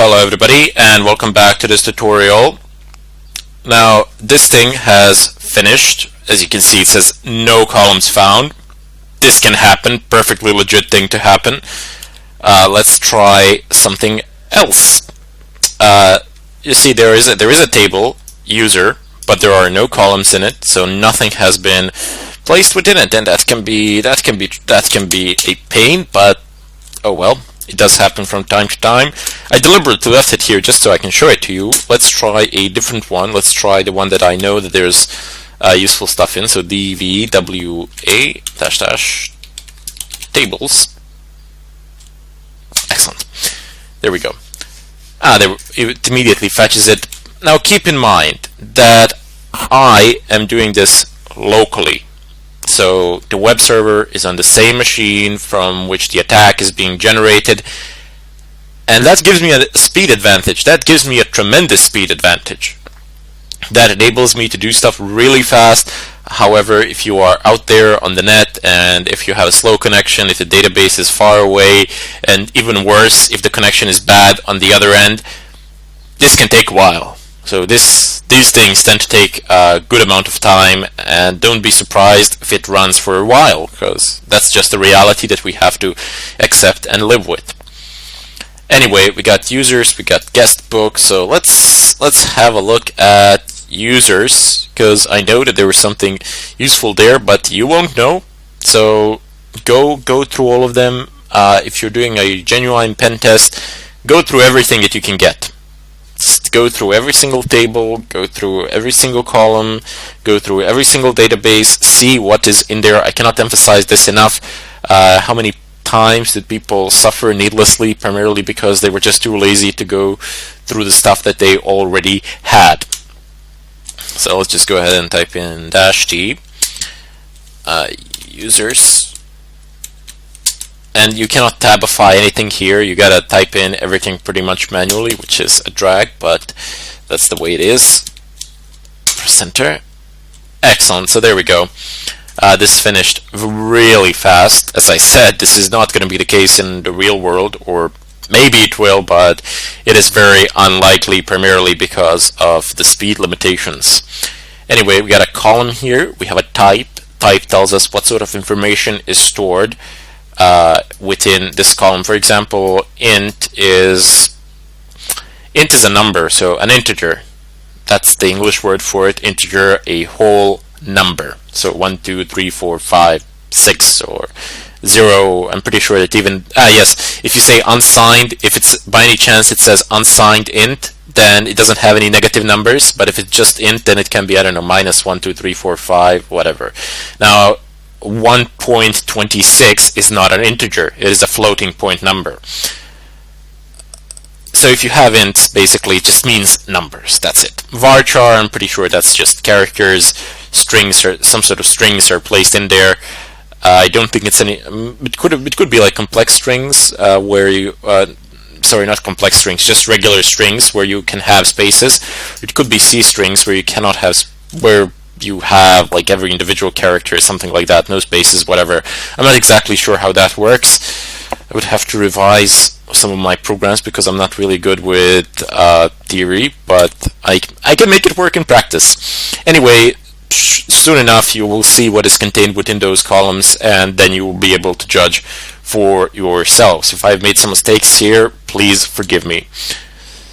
Hello everybody and welcome back to this tutorial. Now this thing has finished. As you can see, it says no columns found. This can happen, perfectly legit thing to happen. Let's try something else. You see there is a table user, but there are no columns in it, so nothing has been placed within it, and that can be a pain, but oh well. It does happen from time to time. I deliberately left it here just so I can show it to you. Let's try a different one. Let's try the one that I know that there's useful stuff in. So dvwa-tables. Excellent. There we go. It immediately fetches it. Now keep in mind that I am doing this locally. So the web server is on the same machine from which the attack is being generated, and that gives me a speed advantage. That gives me a tremendous speed advantage. That enables me to do stuff really fast. However, if you are out there on the net and if you have a slow connection, if the database is far away, and even worse, if the connection is bad on the other end, this can take a while. So these things tend to take a good amount of time, and don't be surprised if it runs for a while, because that's just the reality that we have to accept and live with. Anyway, we got users, we got guest book, so let's have a look at users, because I know that there was something useful there, but you won't know. So go through all of them. If you're doing a genuine pen test, go through everything that you can get. Go through every single table, go through every single column, go through every single database, see what is in there. I cannot emphasize this enough. How many times did people suffer needlessly, primarily because they were just too lazy to go through the stuff that they already had. So let's just go ahead and type in -t users. And you cannot tabify anything here. You gotta type in everything pretty much manually, which is a drag, but that's the way it is. Press enter. Excellent. So there we go. This finished really fast. As I said, this is not going to be the case in the real world, or maybe it will, but it is very unlikely, primarily because of the speed limitations. Anyway, we got a column here. We have a type. Type tells us what sort of information is stored within this column. For example, int is a number, so an integer. That's the English word for it. Integer, a whole number. So 1, 2, 3, 4, 5, 6, or 0. I'm pretty sure that even yes, if you say unsigned, if it's by any chance it says unsigned int, then it doesn't have any negative numbers. But if it's just int, then it can be, I don't know, -1, 2, 3, 4, 5, whatever. Now 1.26 is not an integer, it is a floating point number. So if you have int, basically it just means numbers, that's it. Varchar, I'm pretty sure that's just characters, strings, or some sort of strings are placed in there. I don't think it's any, it could be like complex strings, where you, sorry, not complex strings, just regular strings where you can have spaces. It could be C strings where you cannot have, where you have like every individual character or something like that, no spaces, whatever. I'm not exactly sure how that works. I would have to revise some of my programs because I'm not really good with theory, but I can make it work in practice. Anyway, soon enough you will see what is contained within those columns, and then you will be able to judge for yourselves. If I've made some mistakes here, please forgive me.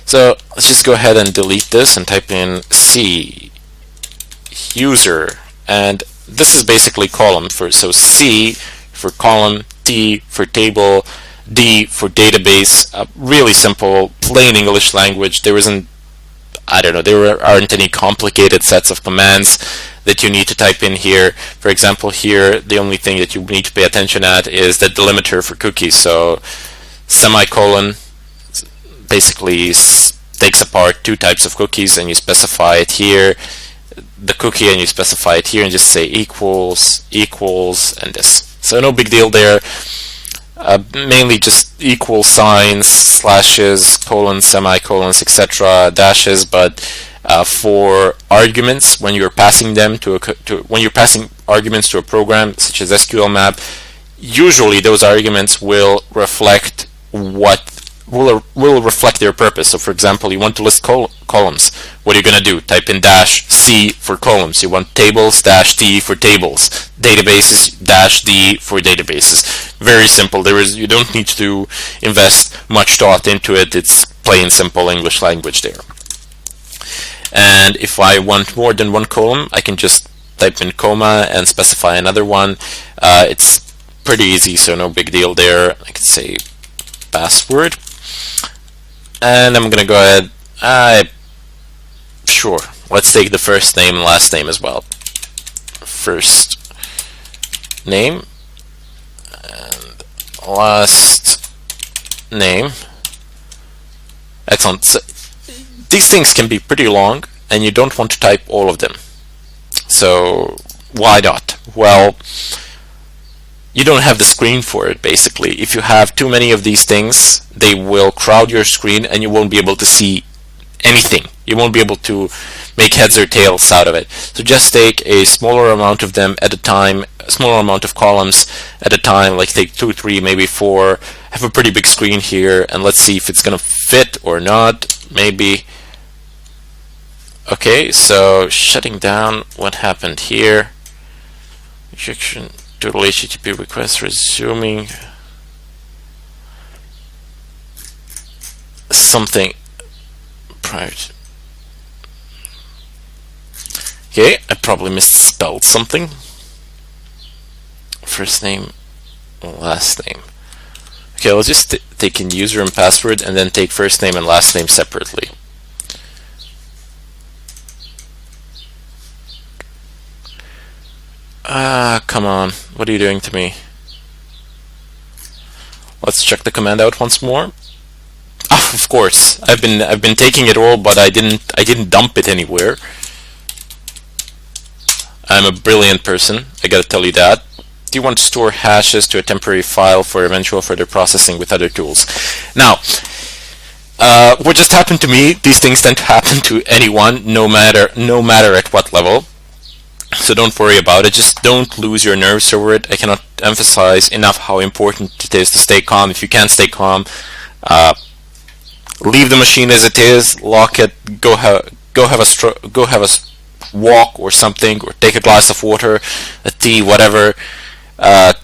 So let's just go ahead and delete this and type in C user, and this is basically column for, so C for column, T for table, D for database. Really simple, plain English language. There isn't, I don't know, there aren't any complicated sets of commands that you need to type in here. For example, here the only thing that you need to pay attention at is the delimiter for cookies. So semicolon basically takes apart two types of cookies, and you specify it here, the cookie, and you specify it here, and just say equals, and this. So no big deal there. Mainly just equal signs, slashes, colons, semicolons, etc., dashes. But for arguments, when you're passing them when you're passing arguments to a program such as SQL map, usually those arguments will reflect reflect their purpose. So for example, you want to list columns. What are you going to do? Type in -C for columns. You want tables, -T for tables. Databases, -D for databases. Very simple. You don't need to invest much thought into it. It's plain simple English language there. And if I want more than one column, I can just type in comma and specify another one. It's pretty easy, so no big deal there. I can say password, and I'm gonna go ahead. Sure, let's take the first name and last name as well. First name and last name. Excellent. So these things can be pretty long, and you don't want to type all of them. So why not? Well, you don't have the screen for it, basically. If you have too many of these things, they will crowd your screen and you won't be able to see anything. You won't be able to make heads or tails out of it. So just take a smaller amount of them at a time, a smaller amount of columns at a time, like take 2, 3, maybe 4. Have a pretty big screen here, and let's see if it's gonna fit or not. Maybe. Okay, so shutting down, what happened here? Rejection. Total HTTP request, resuming something prior to. Okay, I probably misspelled something. First name, last name. Okay, let's just take in user and password and then take first name and last name separately. Come on. What are you doing to me? Let's check the command out once more. Ah, of course. I've been taking it all, but I didn't dump it anywhere. I'm a brilliant person, I gotta tell you that. Do you want to store hashes to a temporary file for eventual further processing with other tools? Now, what just happened to me, these things tend to happen to anyone, no matter at what level. So don't worry about it. Just don't lose your nerves over it. I cannot emphasize enough how important it is to stay calm. If you can't stay calm, leave the machine as it is, lock it, go have a walk or something, or take a glass of water, a tea, whatever.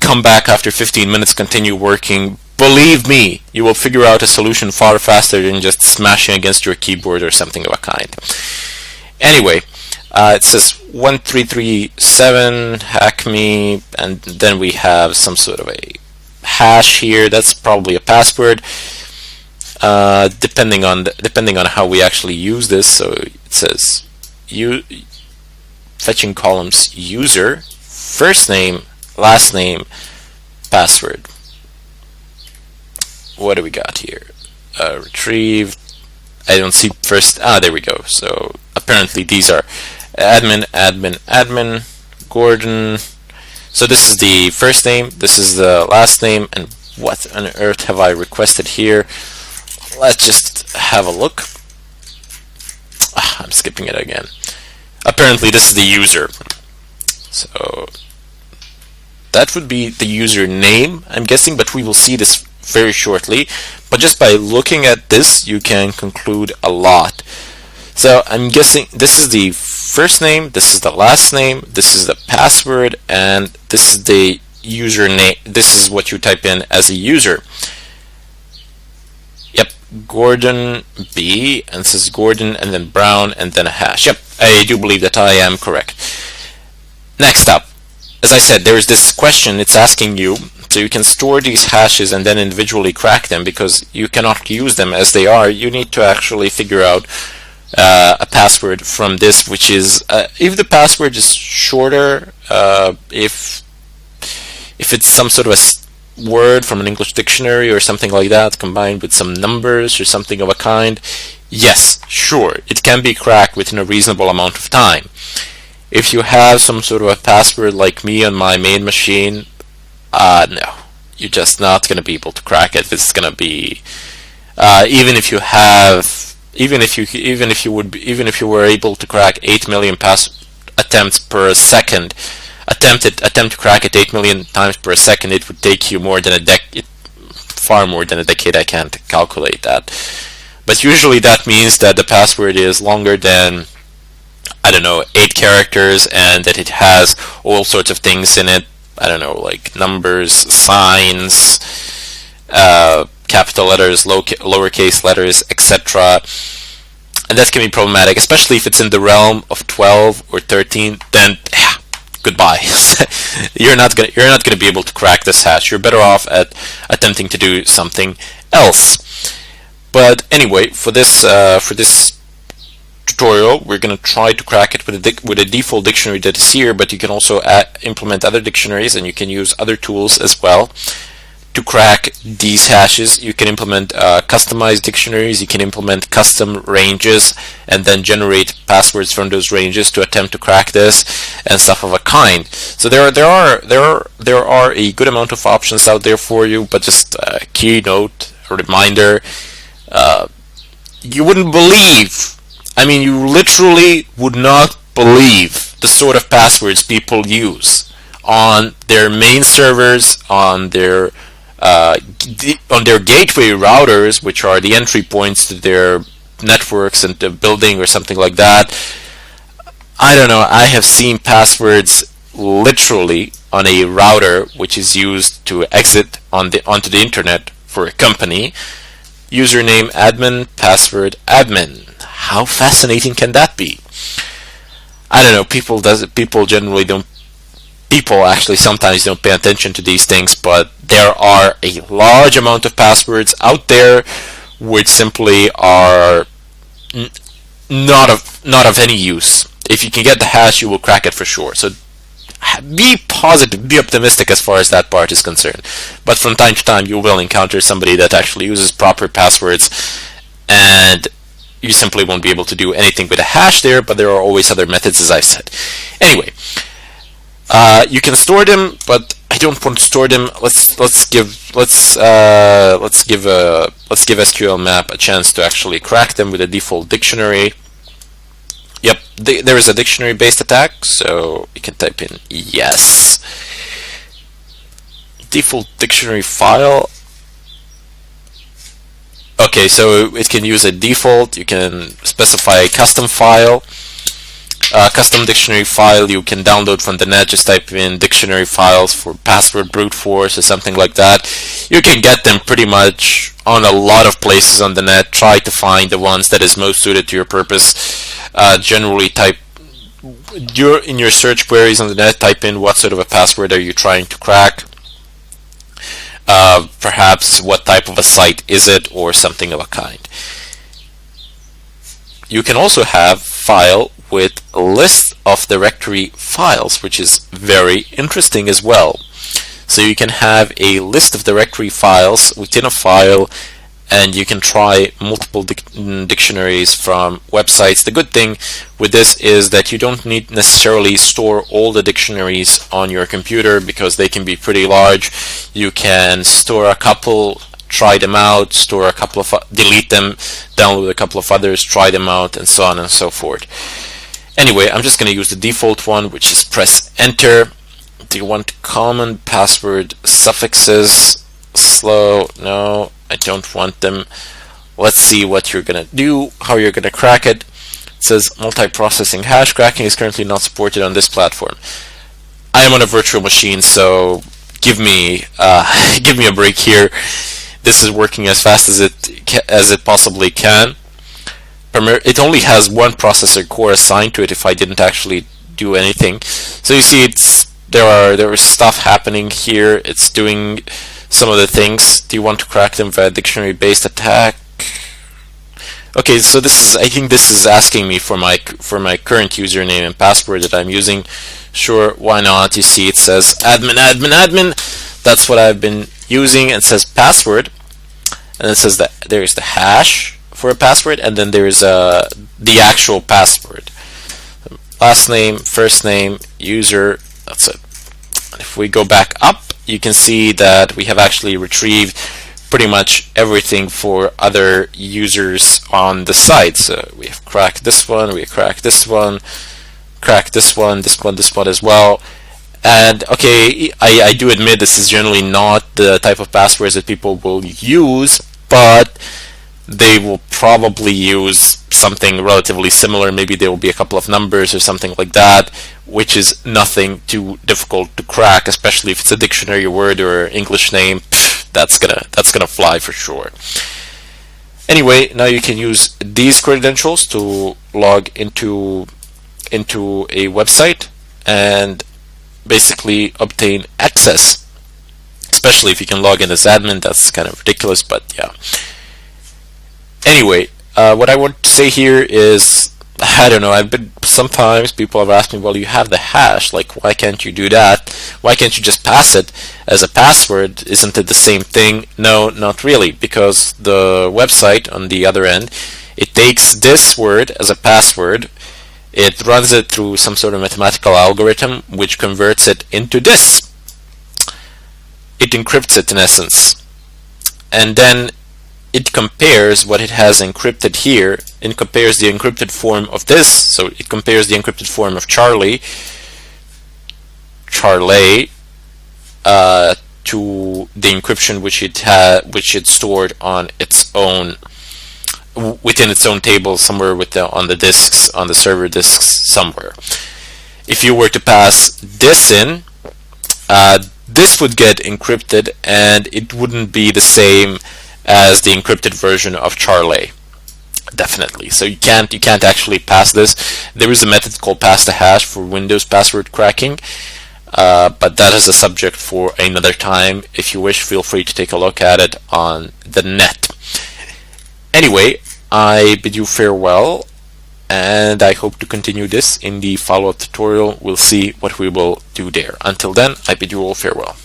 Come back after 15 minutes, continue working. Believe me, you will figure out a solution far faster than just smashing against your keyboard or something of a kind. Anyway. It says 1337 hack me, and then we have some sort of a hash here. That's probably a password, depending on how we actually use this. So it says fetching columns user, first name, last name, password. What do we got here? Retrieved. I don't see first. There we go. So apparently these are admin, Gordon. So this is the first name, this is the last name, and what on earth have I requested here? Let's just have a look. I'm skipping it again. Apparently this is the user. So that would be the username, I'm guessing, but we will see this very shortly. But just by looking at this, you can conclude a lot. So I'm guessing this is the first name, this is the last name, this is the password, and this is the username. This is what you type in as a user. Yep, Gordon B, and this is Gordon, and then Brown, and then a hash. Yep, I do believe that I am correct. Next up, as I said, there is this question it's asking you, so you can store these hashes and then individually crack them, because you cannot use them as they are. You need to actually figure out a password from this, which is if the password is shorter, if it's some sort of a word from an English dictionary or something like that combined with some numbers or something of a kind, yes, sure, it can be cracked within a reasonable amount of time. If you have some sort of a password like me on my main machine, no, you're just not going to be able to crack it. It's going to be even if you were able to crack 8 million attempts per second, attempt to crack it 8 million times per second, it would take you more than a decade, far more than a decade. I can't calculate that. but usually that means that the password is longer than, I don't know, 8 characters, and that it has all sorts of things in it. I don't know, like numbers, signs, capital letters, lowercase letters, etc. And that can be problematic, especially if it's in the realm of 12 or 13. Then goodbye. You're not gonna be able to crack this hash. You're better off at attempting to do something else. But anyway, for this tutorial, we're going to try to crack it with a default dictionary that is here, but you can also implement other dictionaries, and you can use other tools as well to crack these hashes. You can implement customized dictionaries, you can implement custom ranges, and then generate passwords from those ranges to attempt to crack this, and stuff of a kind. So there are a good amount of options out there for you, but just a keynote, a reminder, you wouldn't believe, I mean, you literally would not believe the sort of passwords people use on their main servers, on their gateway routers, which are the entry points to their networks and the building or something like that. I don't know, I have seen passwords literally on a router which is used to exit onto the internet for a company. Username admin, password admin. How fascinating can that be? I don't know, people actually sometimes don't pay attention to these things, but there are a large amount of passwords out there which simply are not of any use. If you can get the hash, you will crack it for sure. So be positive, be optimistic as far as that part is concerned. But from time to time, you will encounter somebody that actually uses proper passwords, and you simply won't be able to do anything with a hash there, but there are always other methods, as I said. Anyway, you can store them, but I don't want to store them. Let's give SQL Map a chance to actually crack them with a default dictionary. Yep, there is a dictionary-based attack, so you can type in yes. Default dictionary file. Okay, so it can use a default. You can specify a custom file. Custom dictionary file you can download from the net. Just type in dictionary files for password brute force or something like that. You can get them pretty much on a lot of places on the net. Try to find the ones that is most suited to your purpose. Generally type in your search queries on the net, type in what sort of a password are you trying to crack. Perhaps what type of a site is it, or something of a kind. You can also have file with a list of directory files, which is very interesting as well. So you can have a list of directory files within a file, and you can try multiple dictionaries from websites. The good thing with this is that you don't need necessarily store all the dictionaries on your computer, because they can be pretty large. You can store a couple, try them out, store a couple of, delete them, download a couple of others, try them out, and so on and so forth. Anyway, I'm just going to use the default one, which is press enter. Do you want common password suffixes? Slow? No, I don't want them. Let's see what you're going to do, how you're going to crack it. It says multi-processing hash cracking is currently not supported on this platform. I am on a virtual machine, so give me a break here. This is working as fast as it possibly can. It only has one processor core assigned to it if I didn't actually do anything. So you see, there is stuff happening here. It's doing some of the things. Do you want to crack them via dictionary-based attack? Okay, so I think this is asking me for my current username and password that I'm using. Sure, why not? You see, it says admin, admin, admin. That's what I've been using. It says password, and it says that there is the hash for a password, and then there is the actual password. Last name, first name, user. That's it. If we go back up, you can see that we have actually retrieved pretty much everything for other users on the site. So we have cracked this one, we cracked this one, cracked this one, this one as well. And okay, I do admit this is generally not the type of passwords that people will use, but they will probably use something relatively similar. Maybe there will be a couple of numbers or something like that, which is nothing too difficult to crack, especially if it's a dictionary word or English name. That's gonna fly for sure. Anyway, now you can use these credentials to log into a website and basically obtain access. Especially if you can log in as admin, that's kind of ridiculous, but yeah. Anyway, what I want to say here is, I don't know, sometimes people have asked me, well, you have the hash, like, why can't you do that? Why can't you just pass it as a password? Isn't it the same thing? No, not really, because the website on the other end, it takes this word as a password, it runs it through some sort of mathematical algorithm, which converts it into this. It encrypts it in essence. And then it compares what it has encrypted here, and compares the encrypted form of this. So it compares the encrypted form of Charlie to the encryption which it stored on its own, within its own table somewhere on the disks, on the server disks somewhere. If you were to pass this in, this would get encrypted, and it wouldn't be the same as the encrypted version of Charlie. Definitely. So you can't actually pass this. There is a method called pass the hash for Windows password cracking, but that is a subject for another time. If you wish, feel free to take a look at it on the net. Anyway, I bid you farewell, and I hope to continue this in the follow-up tutorial. We'll see what we will do there. Until then, I bid you all farewell.